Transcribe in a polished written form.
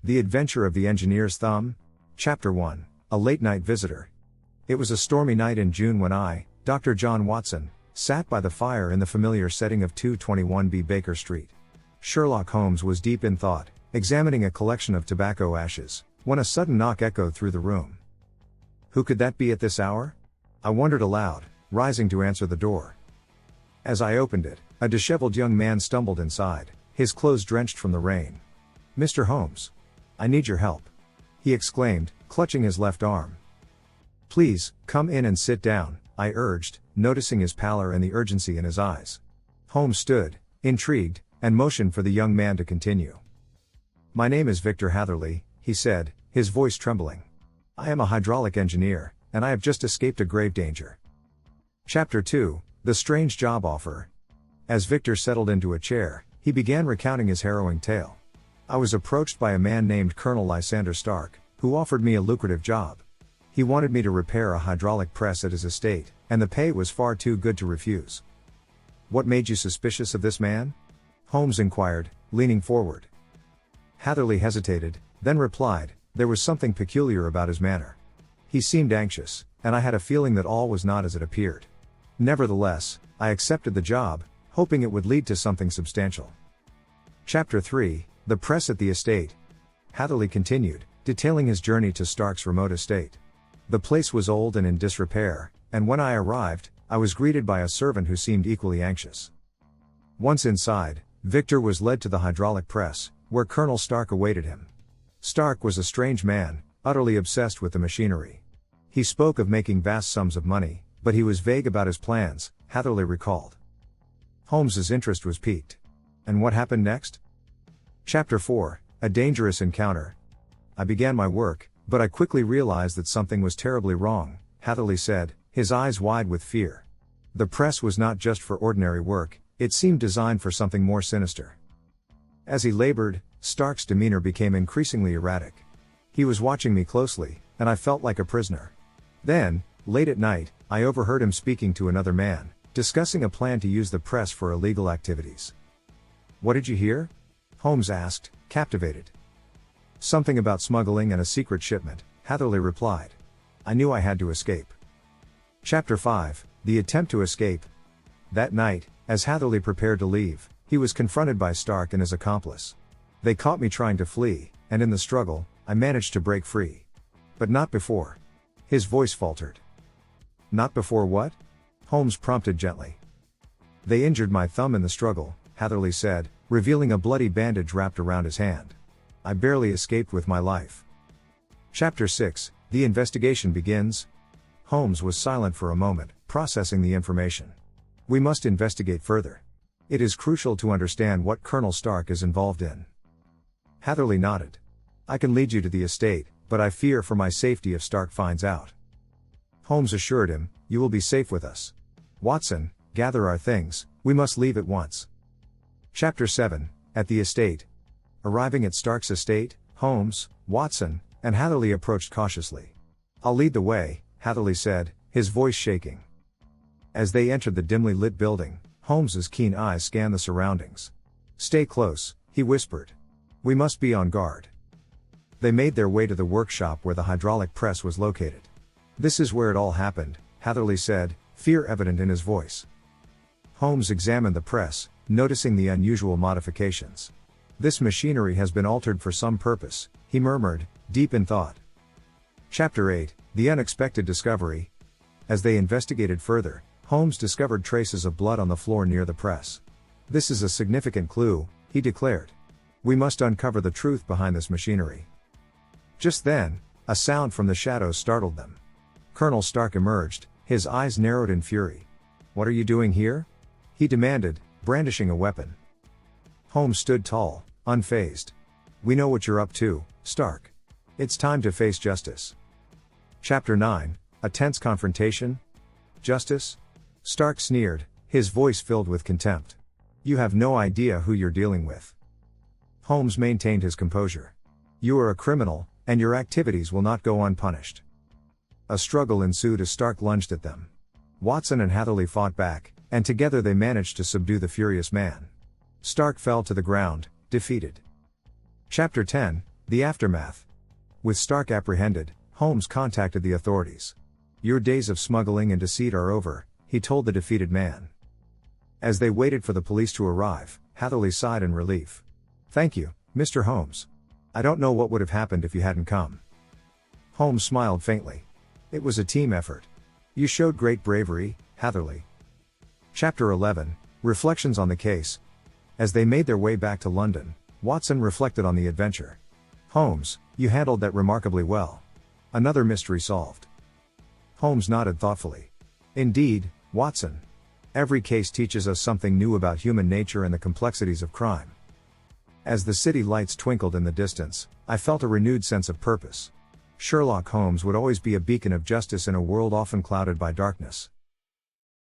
The Adventure of the Engineer's Thumb? Chapter 1. A Late-Night Visitor. It was a stormy night in June when I, Dr. John Watson, sat by the fire in the familiar setting of 221B Baker Street. Sherlock Holmes was deep in thought, examining a collection of tobacco ashes, when a sudden knock echoed through the room. Who could that be at this hour? I wondered aloud, rising to answer the door. As I opened it, a disheveled young man stumbled inside, his clothes drenched from the rain. "Mr. Holmes. I need your help," he exclaimed, clutching his left arm. "Please, come in and sit down," I urged, noticing his pallor and the urgency in his eyes. Holmes stood, intrigued, and motioned for the young man to continue. "My name is Victor Hatherley," he said, his voice trembling. "I am a hydraulic engineer, and I have just escaped a grave danger." Chapter 2. The Strange Job Offer. As Victor settled into a chair, he began recounting his harrowing tale. "I was approached by a man named Colonel Lysander Stark, who offered me a lucrative job. He wanted me to repair a hydraulic press at his estate, and the pay was far too good to refuse." "What made you suspicious of this man?" Holmes inquired, leaning forward. Hatherley hesitated, then replied, "There was something peculiar about his manner. He seemed anxious, and I had a feeling that all was not as it appeared. Nevertheless, I accepted the job, hoping it would lead to something substantial." Chapter 3. The Press at the Estate. Hatherley continued, detailing his journey to Stark's remote estate. "The place was old and in disrepair, and when I arrived, I was greeted by a servant who seemed equally anxious. Once inside, Victor was led to the hydraulic press, where Colonel Stark awaited him. Stark was a strange man, utterly obsessed with the machinery. He spoke of making vast sums of money, but he was vague about his plans," Hatherley recalled. Holmes's interest was piqued. "And what happened next?" Chapter 4. A Dangerous Encounter. "I began my work, but I quickly realized that something was terribly wrong," Hatherley said, his eyes wide with fear. "The press was not just for ordinary work, it seemed designed for something more sinister." As he labored, Stark's demeanor became increasingly erratic. He was watching me closely, and I felt like a prisoner. Then, late at night, I overheard him speaking to another man, discussing a plan to use the press for illegal activities. "What did you hear?" Holmes asked, captivated. "Something about smuggling and a secret shipment," Hatherley replied. "I knew I had to escape." Chapter 5. The Attempt to Escape. That night, as Hatherley prepared to leave, he was confronted by Stark and his accomplice. They caught me trying to flee, and in the struggle, I managed to break free. "But not before." His voice faltered. "Not before what?" Holmes prompted gently. "They injured my thumb in the struggle," Hatherley said, revealing a bloody bandage wrapped around his hand. "I barely escaped with my life." Chapter 6. The Investigation Begins. Holmes was silent for a moment, processing the information. "We must investigate further. It is crucial to understand what Colonel Stark is involved in." Hatherley nodded. "I can lead you to the estate, but I fear for my safety if Stark finds out." Holmes assured him, "You will be safe with us. Watson, gather our things, we must leave at once." Chapter 7. At the Estate. Arriving at Stark's estate, Holmes, Watson, and Hatherley approached cautiously. "I'll lead the way," Hatherley said, his voice shaking. As they entered the dimly lit building, Holmes's keen eyes scanned the surroundings. "Stay close," he whispered. "We must be on guard." They made their way to the workshop where the hydraulic press was located. "This is where it all happened," Hatherley said, fear evident in his voice. Holmes examined the press, noticing the unusual modifications. "This machinery has been altered for some purpose," he murmured, deep in thought. Chapter 8. The Unexpected Discovery. As they investigated further, Holmes discovered traces of blood on the floor near the press. "This is a significant clue," he declared. "We must uncover the truth behind this machinery." Just then, a sound from the shadows startled them. Colonel Stark emerged, his eyes narrowed in fury. "What are you doing here?" he demanded, brandishing a weapon. Holmes stood tall, unfazed. "We know what you're up to, Stark. It's time to face justice." Chapter 9. A Tense Confrontation. "Justice?" Stark sneered, his voice filled with contempt. "You have no idea who you're dealing with." Holmes maintained his composure. "You are a criminal, and your activities will not go unpunished." A struggle ensued as Stark lunged at them. Watson and Hatherley fought back, and together they managed to subdue the furious man. Stark fell to the ground, defeated. Chapter 10. The aftermath. With stark apprehended, Holmes contacted the authorities. "Your days of smuggling and deceit are over," he told the defeated man. As they waited for the police to arrive, Hatherley sighed in relief. "Thank you, Mr. Holmes. I don't know what would have happened if you hadn't come." Holmes smiled faintly. "It was a team effort. You showed great bravery, Hatherley." Chapter 11, Reflections on the Case. As they made their way back to London, Watson reflected on the adventure. "Holmes, you handled that remarkably well. Another mystery solved." Holmes nodded thoughtfully. "Indeed, Watson. Every case teaches us something new about human nature and the complexities of crime." As the city lights twinkled in the distance, I felt a renewed sense of purpose. Sherlock Holmes would always be a beacon of justice in a world often clouded by darkness.